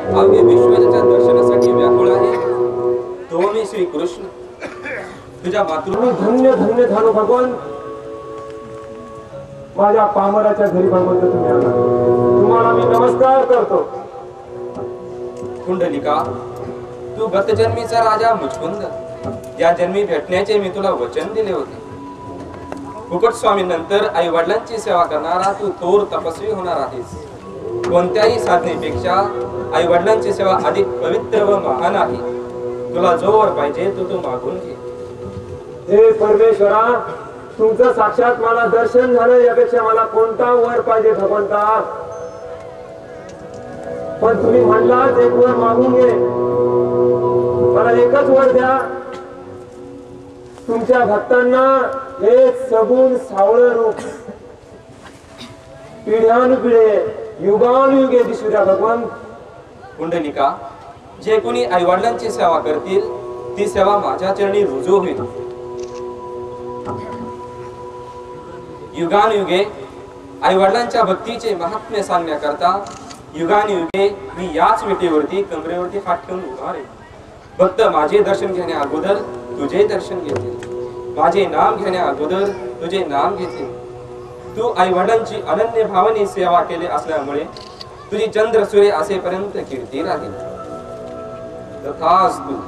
अवघे विश्वाच्या दर्शनासाठी व्याकुळ आहे तो मी श्री कृष्ण तुझ्या मातृ धन्य धन्य झालो भगवान. माझ्या पामराच्या घरी भगवंत तुम्ही आला. तुम्हाला मी नमस्कार करतो. कुंडलिका तू गतजन्मीचा राजा मुचकुंद या जन्मी भेटण्याचे मी तुला वचन दिले होते. फुकट स्वामी नंतर आई वडिलांची सेवा करणारा तू थोर तपस्वी होणार आहेस. कोणत्याही साधनेपेक्षा आई वडिलांची सेवा अधिक पवित्र व महान आहे. तुला जो वर पाहिजे तो मागून घे. हे परमेश्वरा तुमचं साक्षात मला दर्शन झालं यापेक्षा मला कोणता वर पाहिजे भगवंता. पण तुम्ही म्हणलाच एक वर मागून घे. मला एकच वर द्या. तुमच्या भक्तांना एक सगुण सावळ रूप पिढ्यानुपिढे युगानुयुगे दिसू द्या भगवान. कुंडलिका जे कोणी आई वडिलांची सेवा करतील ती सेवा माझ्या चरणी रुजू होईल. युगानुयुगे आई वडिलांच्या भक्तीचे महात्म्य सांगण्याकरता युगानुयुगे मी याच विटेवरती कमरेवरती हात ठेवून उभा आहे. फक्त माझे दर्शन घेण्या अगोदर तुझे दर्शन घेतील. माझे नाम घेण्या अगोदर तुझे नाम घेतील. तू आई वडिलांची अनन्य भावने सेवा केली असल्यामुळे तुझी चंद्र सूर्य असेपर्यंत कीर्ती राहील. तथास्तु.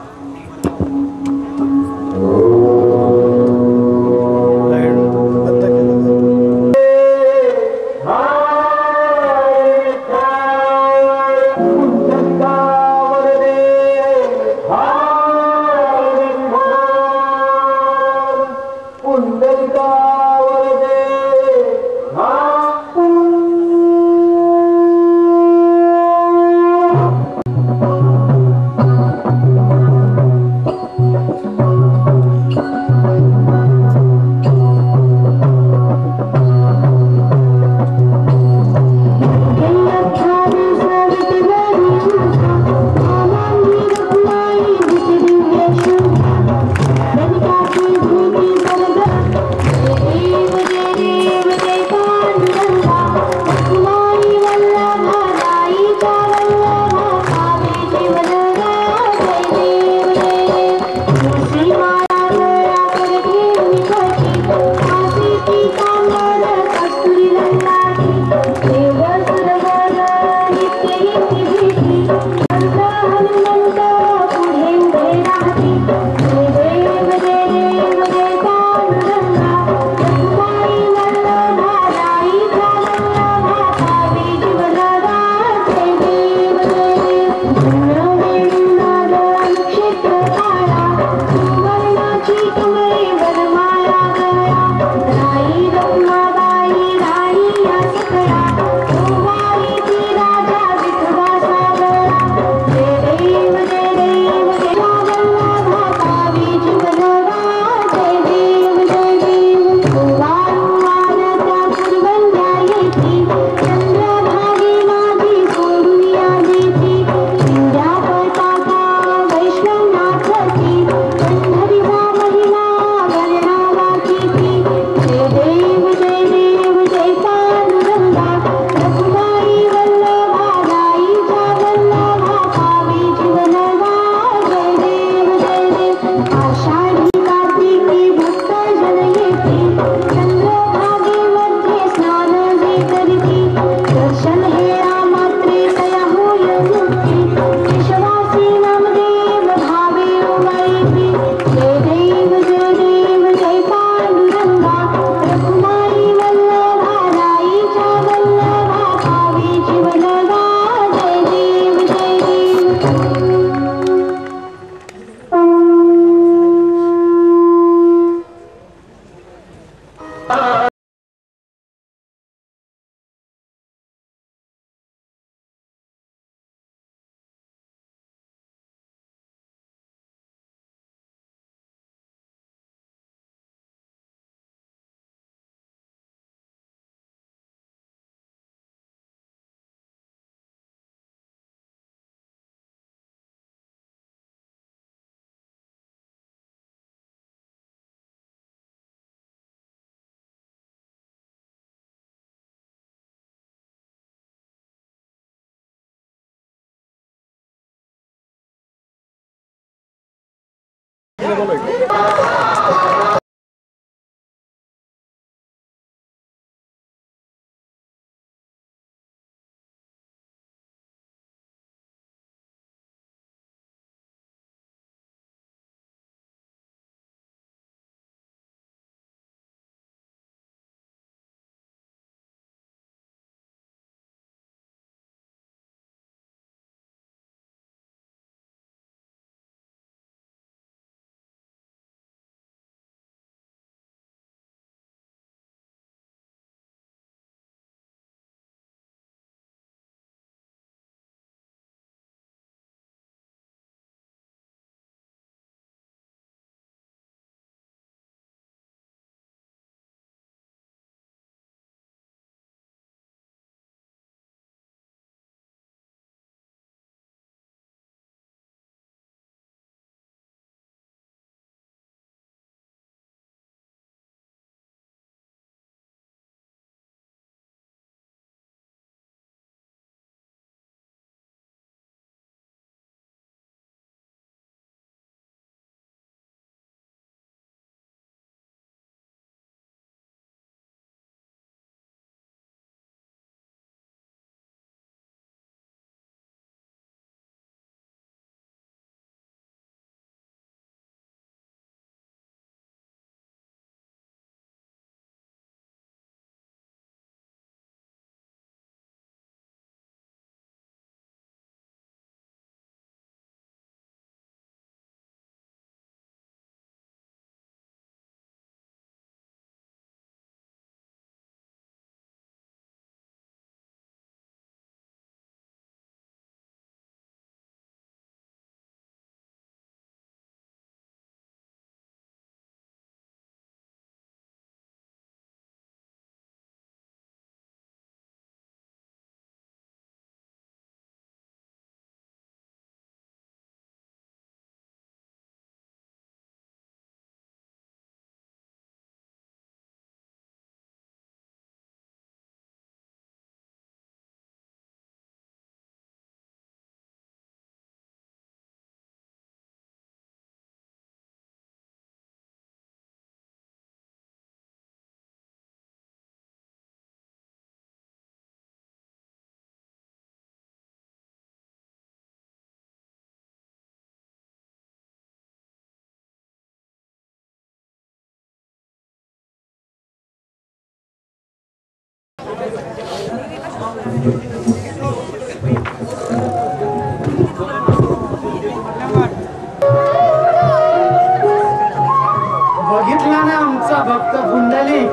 बघितला ना आमचा भक्त पुंडलिक,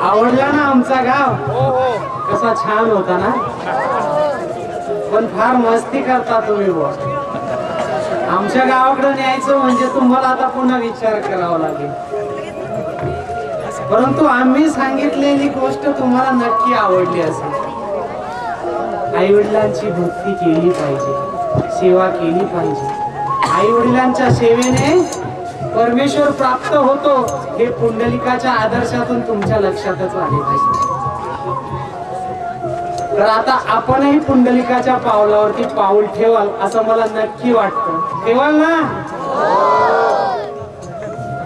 आवडला ना आमचा गाव, कसा छान होता ना. पण फार मस्ती करता तुम्ही बुवा. आमच्या गावाकडे न्यायचं म्हणजे तुम्हाला आता पुन्हा विचार करावा लागेल. परंतु आम्ही सांगितलेली गोष्ट तुम्हाला नक्की आवडली असेल. आई वडिलांची भक्ती केली पाहिजे, सेवा केली पाहिजे. आई वडिलांच्या सेवेने परमेश्वर प्राप्त होतो हे पुंडलिकाच्या आदर्शातून तुमच्या लक्षातच आले पाहिजे. तर आता आपणही पुंडलिकाच्या पावलावरती पाऊल ठेवाल असं मला नक्की वाटतं. ठेवाल ना?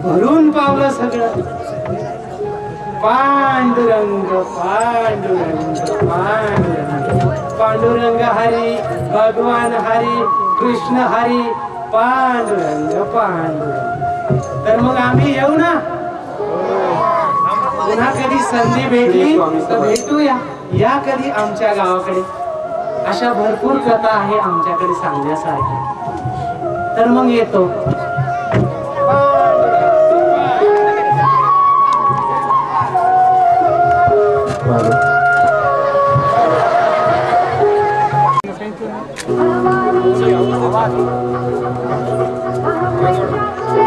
भरून पावलं सगळं. पांडुरंग पांडुरंग पांडुरंग, पांडुरंग हरी, भगवान हरी, कृष्ण हरी, पांडुरंग पांडुरंग. तर मग आम्ही येऊ ना, पुन्हा कधी संधी भेटली तर भेटूया. या कधी आमच्या गावाकडे. अशा भरपूर कथा आहे आमच्याकडे सांगण्यासारख्या. तर मग येतो. Thank you.